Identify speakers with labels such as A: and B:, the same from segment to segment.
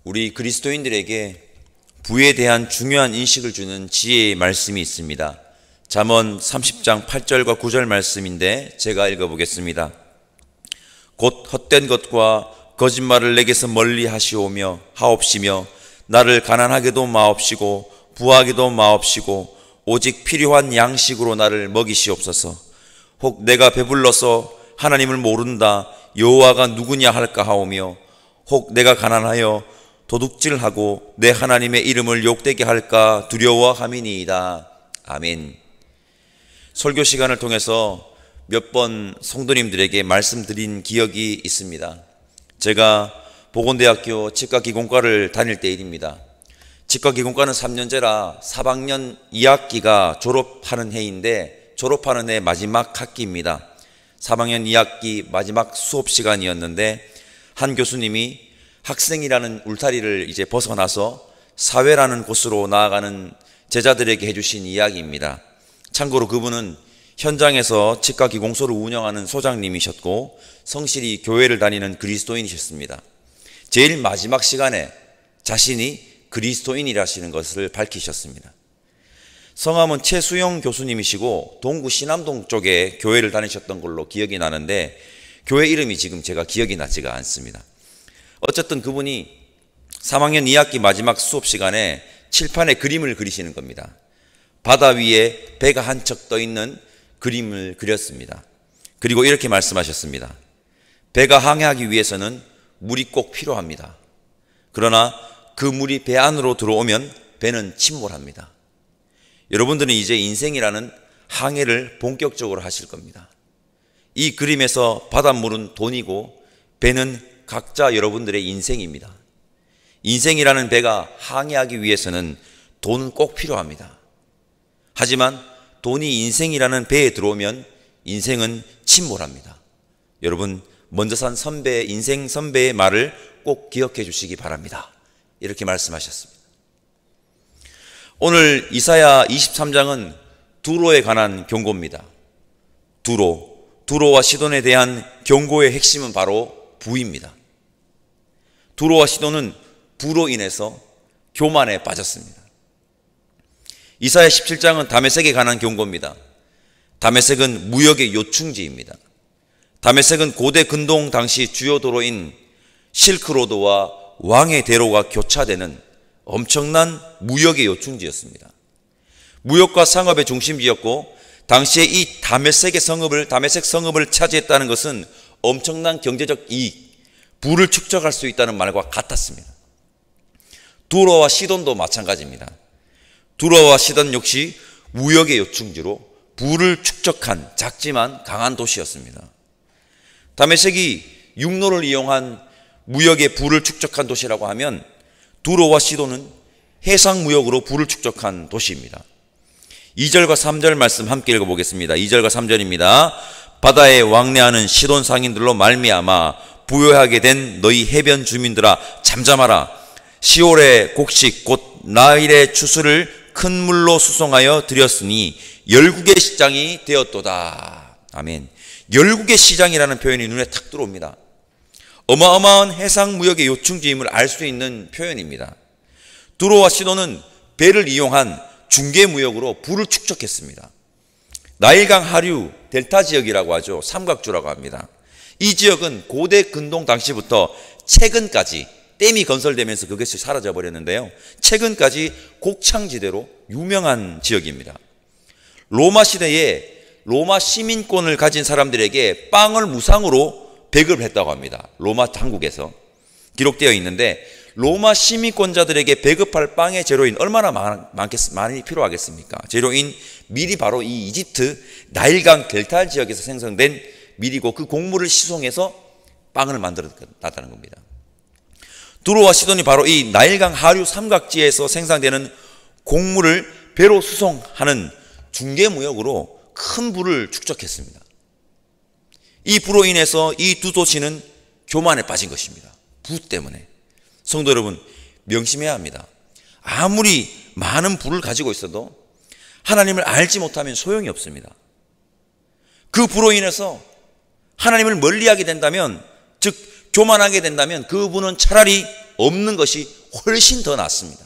A: 우리 그리스도인들에게 부에 대한 중요한 인식을 주는 지혜의 말씀이 있습니다. 잠언 30장 8절과 9절 말씀인데 제가 읽어보겠습니다. 곧 헛된 것과 거짓말을 내게서 멀리 하옵시며 나를 가난하게도 마옵시고 부하게도 마옵시고 오직 필요한 양식으로 나를 먹이시옵소서. 혹 내가 배불러서 하나님을 모른다 여호와가 누구냐 할까 하오며 혹 내가 가난하여 도둑질하고 내 하나님의 이름을 욕되게 할까 두려워함이니이다. 아멘. 설교 시간을 통해서 몇 번 성도님들에게 말씀드린 기억이 있습니다. 제가 보건대학교 치과기공과를 다닐 때 일입니다. 치과기공과는 3년제라 3학년 2학기가 졸업하는 해인데 졸업하는 해 마지막 학기입니다. 3학년 2학기 마지막 수업 시간이었는데 한 교수님이 학생이라는 울타리를 이제 벗어나서 사회라는 곳으로 나아가는 제자들에게 해주신 이야기입니다. 참고로 그분은 현장에서 치과기공소를 운영하는 소장님이셨고 성실히 교회를 다니는 그리스도인이셨습니다. 제일 마지막 시간에 자신이 그리스도인이라시는 것을 밝히셨습니다. 성함은 최수영 교수님이시고 동구 신암동 쪽에 교회를 다니셨던 걸로 기억이 나는데 교회 이름이 지금 제가 기억이 나지가 않습니다. 어쨌든 그분이 3학년 2학기 마지막 수업 시간에 칠판에 그림을 그리시는 겁니다. 바다 위에 배가 한 척 떠 있는 그림을 그렸습니다. 그리고 이렇게 말씀하셨습니다. 배가 항해하기 위해서는 물이 꼭 필요합니다. 그러나 그 물이 배 안으로 들어오면 배는 침몰합니다. 여러분들은 이제 인생이라는 항해를 본격적으로 하실 겁니다. 이 그림에서 바닷물은 돈이고 배는 각자 여러분들의 인생입니다. 인생이라는 배가 항해하기 위해서는 돈은 꼭 필요합니다. 하지만 돈이 인생이라는 배에 들어오면 인생은 침몰합니다. 여러분 먼저 산 선배의 인생 선배의 말을 꼭 기억해 주시기 바랍니다. 이렇게 말씀하셨습니다. 오늘 이사야 23장은 두로에 관한 경고입니다. 두로와 시돈에 대한 경고의 핵심은 바로 부입니다. 두로와 시돈은 부로 인해서 교만에 빠졌습니다. 이사야 17장은 다메섹에 관한 경고입니다. 다메섹은 무역의 요충지입니다. 다메섹은 고대 근동 당시 주요 도로인 실크로드와 왕의 대로가 교차되는 엄청난 무역의 요충지였습니다. 무역과 상업의 중심지였고 당시에 이 다메섹 성읍을 차지했다는 것은 엄청난 경제적 이익, 부를 축적할 수 있다는 말과 같았습니다. 두로와 시돈도 마찬가지입니다. 두로와 시돈 역시 무역의 요충지로 부를 축적한 작지만 강한 도시였습니다. 다메섹이 육로를 이용한 무역의 부를 축적한 도시라고 하면 두로와 시돈은 해상무역으로 부를 축적한 도시입니다. 2절과 3절 말씀 함께 읽어보겠습니다. 2절과 3절입니다. 바다에 왕래하는 시돈 상인들로 말미암아 부요하게 된 너희 해변 주민들아 잠잠하라. 시올의 곡식 곧 나일의 추수를 큰 물로 수송하여 드렸으니 열국의 시장이 되었도다. 아멘. 열국의 시장이라는 표현이 눈에 탁 들어옵니다. 어마어마한 해상무역의 요충지임을 알 수 있는 표현입니다. 두로와 시돈은 배를 이용한 중개무역으로 부를 축적했습니다. 나일강 하류 델타 지역이라고 하죠. 삼각주라고 합니다. 이 지역은 고대 근동 당시부터 최근까지 댐이 건설되면서 그것이 사라져 버렸는데요. 최근까지 곡창지대로 유명한 지역입니다. 로마 시대에 로마 시민권을 가진 사람들에게 빵을 무상으로 배급을 했다고 합니다. 로마 당국에서 기록되어 있는데 로마 시민권자들에게 배급할 빵의 재료인 얼마나 많이 필요하겠습니까? 재료인 밀이 바로 이 이집트 나일강 델타 지역에서 생성된 밀이고 그 곡물을 시송해서 빵을 만들었다는 겁니다. 두로와 시돈이 바로 이 나일강 하류 삼각지에서 생산되는 곡물을 배로 수송하는 중개무역으로 큰 부를 축적했습니다. 이 부로 인해서 이 두 도시는 교만에 빠진 것입니다. 부 때문에. 성도 여러분, 명심해야 합니다. 아무리 많은 부를 가지고 있어도 하나님을 알지 못하면 소용이 없습니다. 그 부로 인해서 하나님을 멀리하게 된다면, 즉 교만하게 된다면 그 부는 차라리 없는 것이 훨씬 더 낫습니다.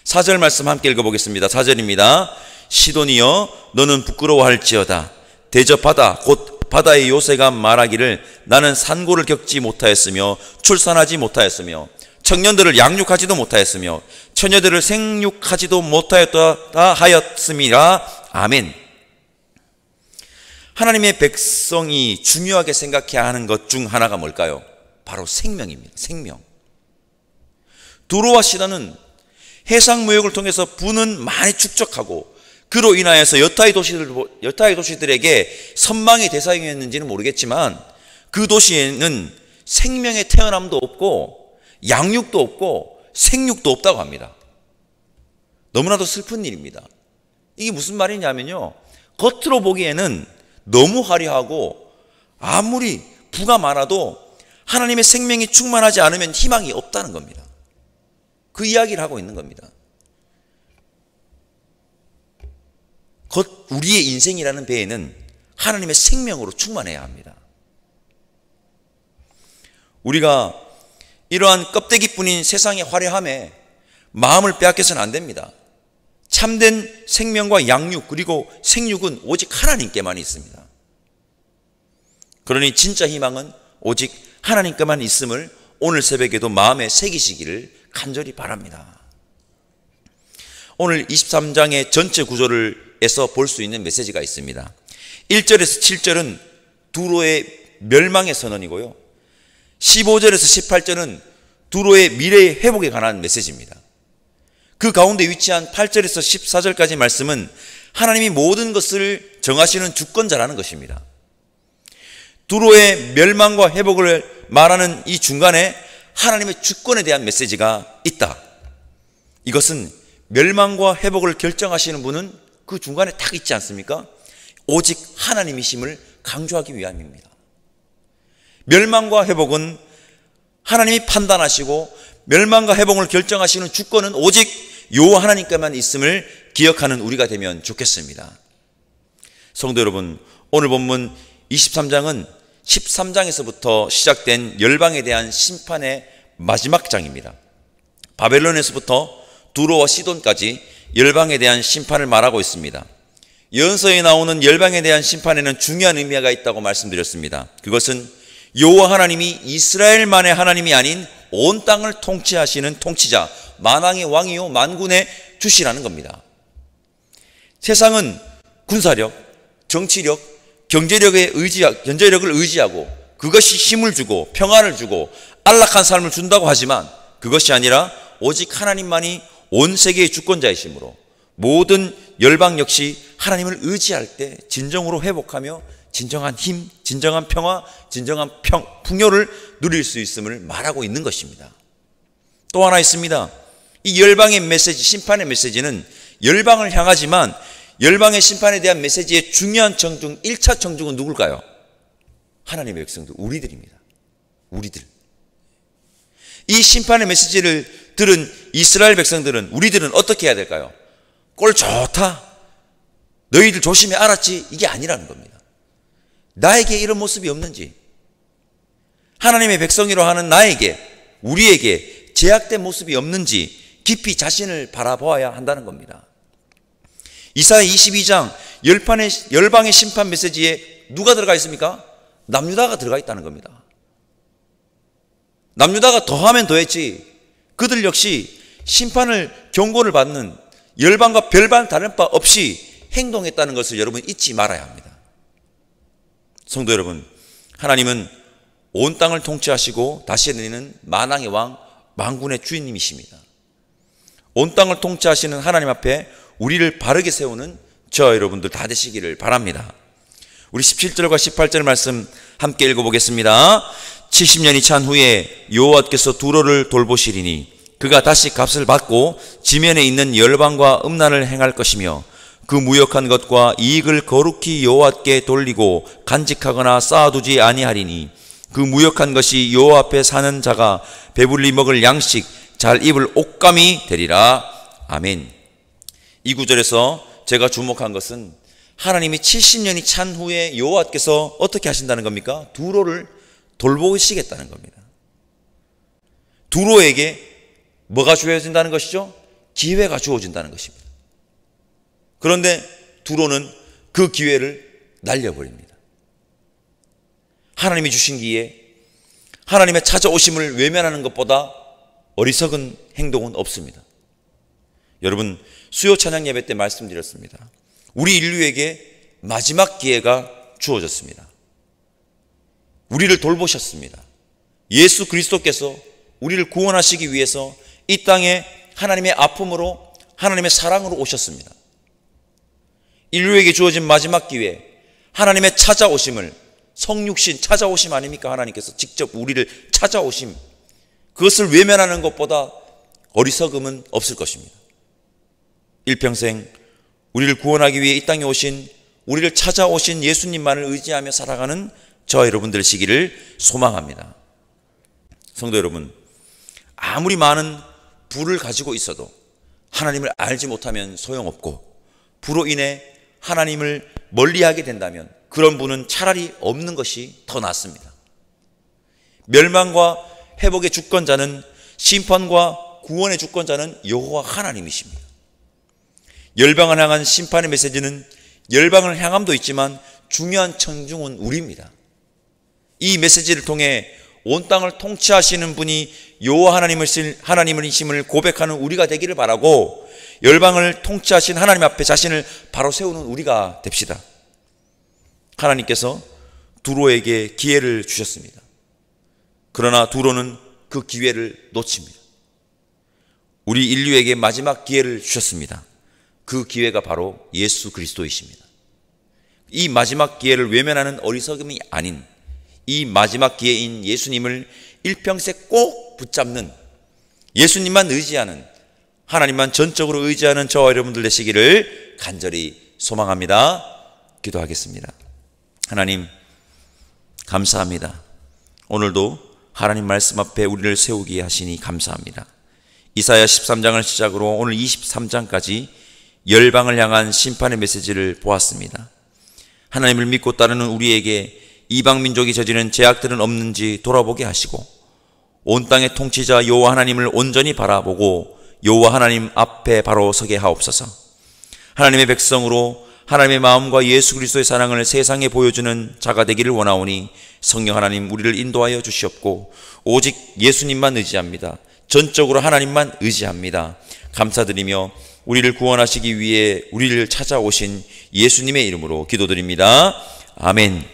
A: 4절 말씀 함께 읽어보겠습니다. 4절입니다. 시돈이여 너는 부끄러워할지어다. 대접하다 곧 바다의 요새가 말하기를 나는 산고를 겪지 못하였으며 출산하지 못하였으며 청년들을 양육하지도 못하였으며 처녀들을 생육하지도 못하였다 하였음이라. 아멘. 하나님의 백성이 중요하게 생각해야 하는 것 중 하나가 뭘까요? 바로 생명입니다. 생명. 두로와 시돈은 해상무역을 통해서 부는 많이 축적하고 그로 인하여서 여타의 도시들에게 선망의 대상이었는지는 모르겠지만 그 도시에는 생명의 태어남도 없고 양육도 없고 생육도 없다고 합니다. 너무나도 슬픈 일입니다. 이게 무슨 말이냐면요, 겉으로 보기에는 너무 화려하고 아무리 부가 많아도 하나님의 생명이 충만하지 않으면 희망이 없다는 겁니다. 그 이야기를 하고 있는 겁니다. 우리의 인생이라는 배에는 하나님의 생명으로 충만해야 합니다. 우리가 이러한 껍데기뿐인 세상의 화려함에 마음을 빼앗겨서는 안 됩니다. 참된 생명과 양육 그리고 생육은 오직 하나님께만 있습니다. 그러니 진짜 희망은 오직 하나님께만 있음을 오늘 새벽에도 마음에 새기시기를 간절히 바랍니다. 오늘 23장의 전체 구조에서 볼 수 있는 메시지가 있습니다. 1절에서 7절은 두로의 멸망의 선언이고요, 15절에서 18절은 두로의 미래의 회복에 관한 메시지입니다. 그 가운데 위치한 8절에서 14절까지 말씀은 하나님이 모든 것을 정하시는 주권자라는 것입니다. 두로의 멸망과 회복을 말하는 이 중간에 하나님의 주권에 대한 메시지가 있다. 이것은 멸망과 회복을 결정하시는 분은 그 중간에 딱 있지 않습니까? 오직 하나님이심을 강조하기 위함입니다. 멸망과 회복은 하나님이 판단하시고 멸망과 회복을 결정하시는 주권은 오직 여호와 하나님께만 있음을 기억하는 우리가 되면 좋겠습니다. 성도 여러분, 오늘 본문 23장은 13장에서부터 시작된 열방에 대한 심판의 마지막 장입니다. 바벨론에서부터 두로와 시돈까지 열방에 대한 심판을 말하고 있습니다. 예언서에 나오는 열방에 대한 심판에는 중요한 의미가 있다고 말씀드렸습니다. 그것은 여호와 하나님이 이스라엘만의 하나님이 아닌 온 땅을 통치하시는 통치자, 만왕의 왕이요 만군의 주시라는 겁니다. 세상은 군사력, 정치력, 경제력을 의지하고 그것이 힘을 주고 평안을 주고 안락한 삶을 준다고 하지만 그것이 아니라 오직 하나님만이 온 세계의 주권자이시므로 모든 열방 역시 하나님을 의지할 때 진정으로 회복하며 진정한 힘, 진정한 평화, 진정한 풍요를 누릴 수 있음을 말하고 있는 것입니다. 또 하나 있습니다. 이 열방의 메시지, 심판의 메시지는 열방을 향하지만 열방의 심판에 대한 메시지의 중요한 청중, 1차 청중은 누굴까요? 하나님의 백성들, 우리들입니다. 우리들. 이 심판의 메시지를 들은 이스라엘 백성들은, 우리들은 어떻게 해야 될까요? 꼴 좋다, 너희들 조심해, 알았지? 이게 아니라는 겁니다. 나에게 이런 모습이 없는지, 하나님의 백성이로 하는 나에게, 우리에게 제약된 모습이 없는지 깊이 자신을 바라보아야 한다는 겁니다. 이사야 22장 열방의 심판 메시지에 누가 들어가 있습니까? 남유다가 들어가 있다는 겁니다. 남유다가 더하면 더했지 그들 역시 심판을 경고를 받는 열방과 별반 다른 바 없이 행동했다는 것을 여러분 잊지 말아야 합니다. 성도 여러분, 하나님은 온 땅을 통치하시고 다스리는 만왕의 왕, 만군의 주인님이십니다. 온 땅을 통치하시는 하나님 앞에 우리를 바르게 세우는 저 여러분들 다 되시기를 바랍니다. 우리 17절과 18절 말씀 함께 읽어보겠습니다. 70년이 찬 후에 여호와께서 두로를 돌보시리니 그가 다시 값을 받고 지면에 있는 열방과 음란을 행할 것이며 그 무역한 것과 이익을 거룩히 여호와께 돌리고 간직하거나 쌓아두지 아니하리니 그 무역한 것이 여호와 앞에 사는 자가 배불리 먹을 양식 잘 입을 옷감이 되리라. 아멘. 이 구절에서 제가 주목한 것은 하나님이 70년이 찬 후에 여호와께서 어떻게 하신다는 겁니까? 두로를 돌보시겠다는 겁니다. 두로에게 뭐가 주어진다는 것이죠? 기회가 주어진다는 것입니다. 그런데 두로는 그 기회를 날려버립니다. 하나님이 주신 기회, 하나님의 찾아오심을 외면하는 것보다 어리석은 행동은 없습니다. 여러분, 수요 찬양 예배 때 말씀드렸습니다. 우리 인류에게 마지막 기회가 주어졌습니다. 우리를 돌보셨습니다. 예수 그리스도께서 우리를 구원하시기 위해서 이 땅에 하나님의 아픔으로, 하나님의 사랑으로 오셨습니다. 인류에게 주어진 마지막 기회, 하나님의 찾아오심을, 성육신 찾아오심 아닙니까? 하나님께서 직접 우리를 찾아오심, 그것을 외면하는 것보다 어리석음은 없을 것입니다. 일평생 우리를 구원하기 위해 이 땅에 오신, 우리를 찾아오신 예수님만을 의지하며 살아가는 저와 여러분들 되시기를 소망합니다. 성도 여러분, 아무리 많은 부를 가지고 있어도 하나님을 알지 못하면 소용없고, 부로 인해 하나님을 멀리하게 된다면 그런 부는 차라리 없는 것이 더 낫습니다. 멸망과 회복의 주권자는, 심판과 구원의 주권자는 여호와 하나님이십니다. 열방을 향한 심판의 메시지는 열방을 향함도 있지만 중요한 청중은 우리입니다. 이 메시지를 통해 온 땅을 통치하시는 분이 여호와 하나님이심을 고백하는 우리가 되기를 바라고, 열방을 통치하신 하나님 앞에 자신을 바로 세우는 우리가 됩시다. 하나님께서 두로에게 기회를 주셨습니다. 그러나 두로는 그 기회를 놓칩니다. 우리 인류에게 마지막 기회를 주셨습니다. 그 기회가 바로 예수 그리스도이십니다. 이 마지막 기회를 외면하는 어리석음이 아닌 이 마지막 기회인 예수님을 일평생 꼭 붙잡는, 예수님만 의지하는, 하나님만 전적으로 의지하는 저와 여러분들 되시기를 간절히 소망합니다. 기도하겠습니다. 하나님, 감사합니다. 오늘도 하나님 말씀 앞에 우리를 세우게 하시니 감사합니다. 이사야 13장을 시작으로 오늘 23장까지 열방을 향한 심판의 메시지를 보았습니다. 하나님을 믿고 따르는 우리에게 이방 민족이 저지른 죄악들은 없는지 돌아보게 하시고, 온 땅의 통치자 여호와 하나님을 온전히 바라보고 여호와 하나님 앞에 바로 서게 하옵소서. 하나님의 백성으로 하나님의 마음과 예수 그리스도의 사랑을 세상에 보여주는 자가 되기를 원하오니 성령 하나님, 우리를 인도하여 주시옵고, 오직 예수님만 의지합니다. 전적으로 하나님만 의지합니다. 감사드리며 우리를 구원하시기 위해 우리를 찾아오신 예수님의 이름으로 기도드립니다. 아멘.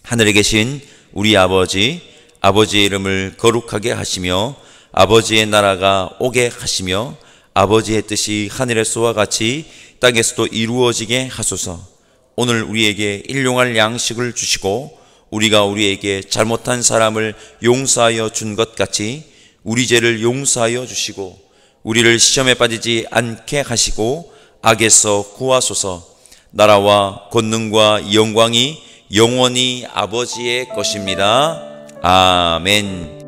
A: 하늘에 계신 우리 아버지, 아버지의 이름을 거룩하게 하시며 아버지의 나라가 오게 하시며 아버지의 뜻이 하늘에서와 같이 땅에서도 이루어지게 하소서. 오늘 우리에게 일용할 양식을 주시고, 우리가 우리에게 잘못한 사람을 용서하여 준 것 같이 우리 죄를 용서하여 주시고, 우리를 시험에 빠지지 않게 하시고 악에서 구하소서. 나라와 권능과 영광이 영원히 아버지의 것입니다. 아멘.